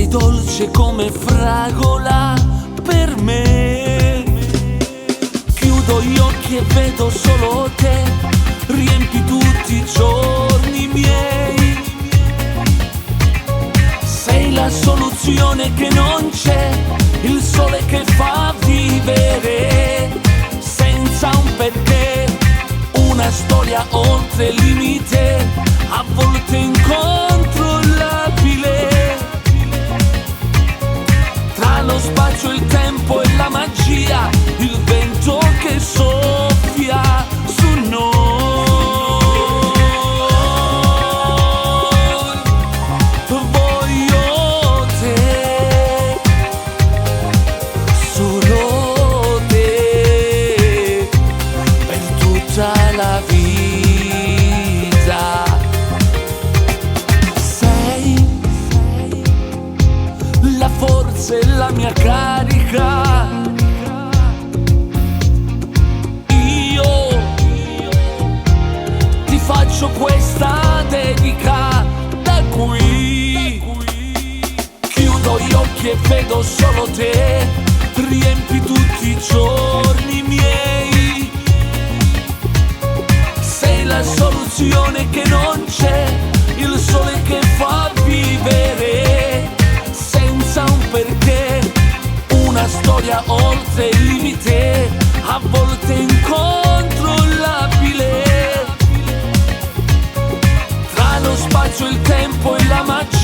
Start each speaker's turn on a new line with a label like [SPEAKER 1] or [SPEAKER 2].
[SPEAKER 1] dolce come fragola per me. Chiudo gli occhi e vedo solo te, riempi tutti i giorni miei. Sei la soluzione che non c'è, il sole che fa vivere senza un perché, una storia oltre il limite, a volte incontrollabile. Tra lo spazio, il tempo e la magia, il vento che soffia su noi. Voglio te, solo te, per tutta la vita. Sei la forza e la mia carica. Io ti faccio questa dedica da qui. Chiudo gli occhi e vedo solo te, riempi tutti i giorni miei. Sei la soluzione che non c'è, il sole che fa vivere senza un perché, una storia oltre il limite, a volte incontrollabile. Tra lo spazio, il tempo e la magia,